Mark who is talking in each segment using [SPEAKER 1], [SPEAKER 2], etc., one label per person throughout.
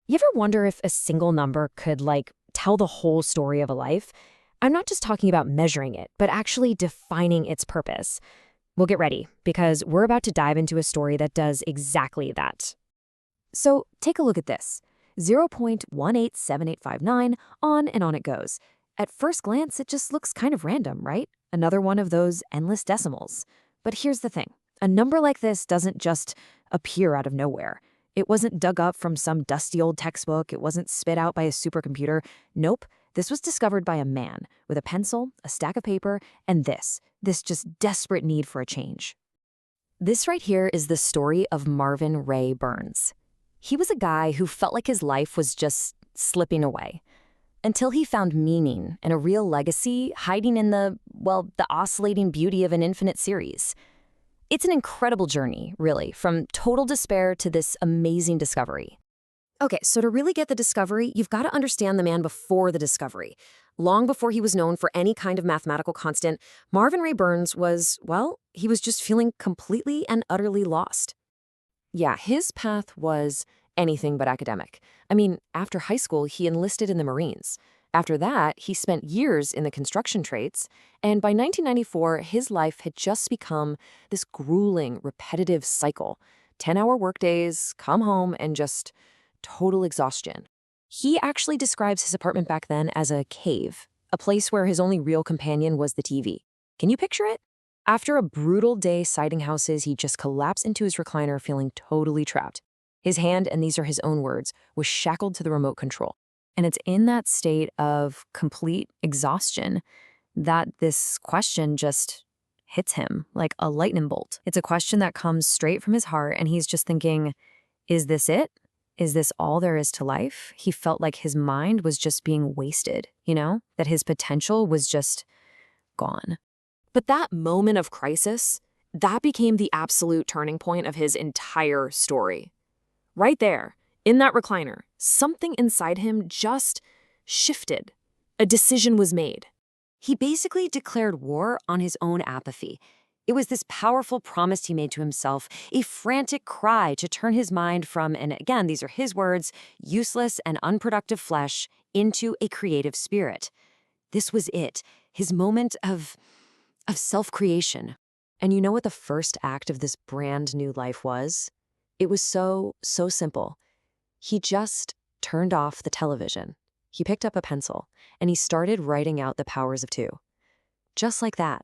[SPEAKER 1] You ever wonder if a single number could, tell the whole story of a life? I'm not just talking about measuring it, but actually defining its purpose. Well, get ready, because we're about to dive into a story that does exactly that. So take a look at this. 0.187859, on and on it goes. At first glance, it just looks kind of random, right? Another one of those endless decimals. But here's the thing. A number like this doesn't just appear out of nowhere. It wasn't dug up from some dusty old textbook. It wasn't spit out by a supercomputer. Nope. This was discovered by a man with a pencil, a stack of paper, and this just desperate need for a change. This right here is the story of Marvin Ray Burns. He was a guy who felt like his life was just slipping away until he found meaning and a real legacy hiding in the oscillating beauty of an infinite series. It's an incredible journey, really, from total despair to this amazing discovery. Okay, so to really get the discovery, you've got to understand the man before the discovery. Long before he was known for any kind of mathematical constant, Marvin Ray Burns he was just feeling completely and utterly lost. Yeah, his path was anything but academic. I mean, after high school, he enlisted in the Marines. After that, he spent years in the construction trades, and by 1994, his life had just become this grueling, repetitive cycle. 10-hour workdays, come home, and just total exhaustion. He actually describes his apartment back then as a cave, a place where his only real companion was the TV. Can you picture it? After a brutal day siding houses, he just collapsed into his recliner feeling totally trapped. His hand, and these are his own words, was shackled to the remote control. And it's in that state of complete exhaustion that this question just hits him like a lightning bolt. It's a question that comes straight from his heart, and he's just thinking, is this it? Is this all there is to life? He felt like his mind was just being wasted, that his potential was just gone. But that moment of crisis, that became the absolute turning point of his entire story. Right there, in that recliner, something inside him just shifted. A decision was made. He basically declared war on his own apathy. It was this powerful promise he made to himself, a frantic cry to turn his mind from, and again, these are his words, useless and unproductive flesh into a creative spirit. This was it, his moment of self-creation. And you know what the first act of this brand new life was? It was so simple. He just turned off the television. He picked up a pencil, and he started writing out the powers of two. Just like that.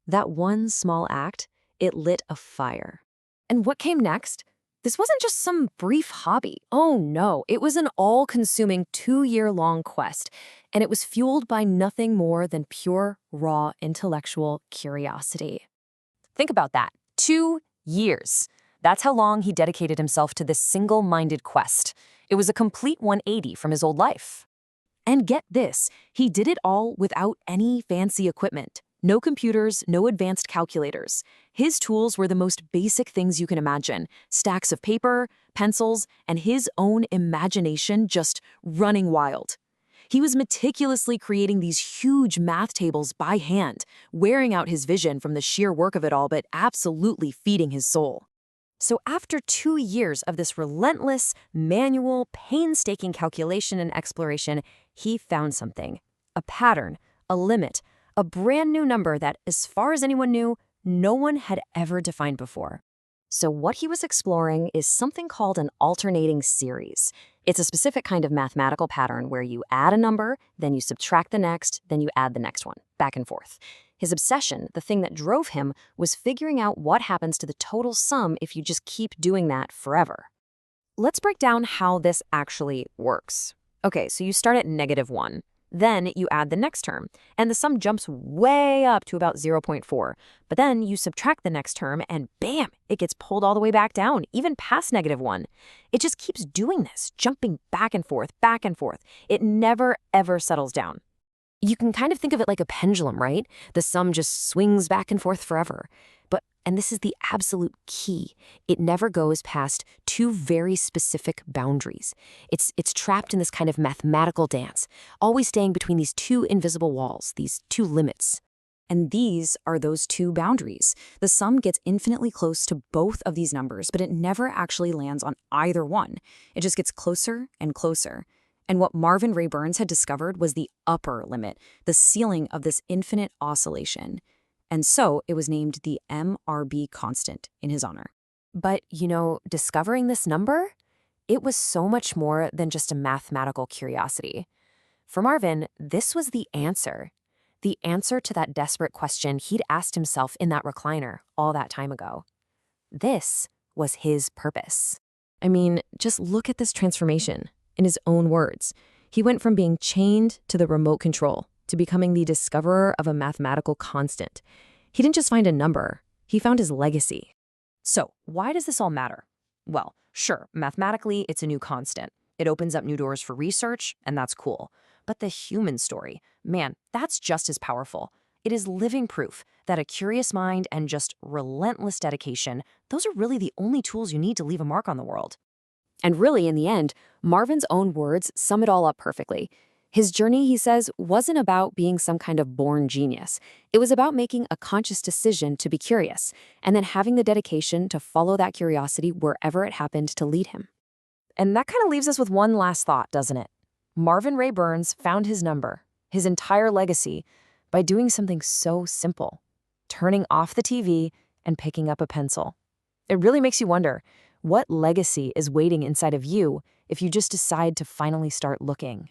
[SPEAKER 1] That one small act, it lit a fire. And what came next? This wasn't just some brief hobby. Oh no, it was an all-consuming 2-year-long quest, and it was fueled by nothing more than pure, raw, intellectual curiosity. Think about that. 2 years. That's how long he dedicated himself to this single-minded quest. It was a complete 180 from his old life. And get this, he did it all without any fancy equipment. No computers, no advanced calculators. His tools were the most basic things you can imagine. Stacks of paper, pencils, and his own imagination just running wild. He was meticulously creating these huge math tables by hand, wearing out his vision from the sheer work of it all, but absolutely feeding his soul. So after 2 years of this relentless, manual, painstaking calculation and exploration, he found something. A pattern, a limit, a brand new number that, as far as anyone knew, no one had ever defined before. So what he was exploring is something called an alternating series. It's a specific kind of mathematical pattern where you add a number, then you subtract the next, then you add the next one, back and forth. His obsession, the thing that drove him, was figuring out what happens to the total sum if you just keep doing that forever. Let's break down how this actually works. Okay, so you start at -1. Then you add the next term, and the sum jumps way up to about 0.4. But then you subtract the next term, and bam, it gets pulled all the way back down, even past -1. It just keeps doing this, jumping back and forth, back and forth. It never, ever settles down. You can kind of think of it like a pendulum, right? The sum just swings back and forth forever. And this is the absolute key, it never goes past 2 very specific boundaries. It's trapped in this kind of mathematical dance, always staying between these 2 invisible walls, these 2 limits.
[SPEAKER 2] And these are those two boundaries. The sum gets infinitely close to both of these numbers, but it never actually lands on either one. It just gets closer and closer. And what Marvin Ray Burns had discovered was the upper limit, the ceiling of this infinite oscillation. And so it was named the MRB constant in his honor.
[SPEAKER 1] But, discovering this number, it was so much more than just a mathematical curiosity. For Marvin, this was the answer. The answer to that desperate question he'd asked himself in that recliner all that time ago. This was his purpose. I mean, just look at this transformation. In his own words, he went from being chained to the remote control to becoming the discoverer of a mathematical constant. He didn't just find a number, he found his legacy. So, why does this all matter? Well, sure, mathematically, it's a new constant. It opens up new doors for research, and that's cool. But the human story, man, that's just as powerful. It is living proof that a curious mind and just relentless dedication, those are really the only tools you need to leave a mark on the world. And really, in the end, Marvin's own words sum it all up perfectly. His journey, he says, wasn't about being some kind of born genius. It was about making a conscious decision to be curious, and then having the dedication to follow that curiosity wherever it happened to lead him. And that kind of leaves us with one last thought, doesn't it? Marvin Ray Burns found his number, his entire legacy, by doing something so simple, turning off the TV and picking up a pencil. It really makes you wonder, what legacy is waiting inside of you if you just decide to finally start looking?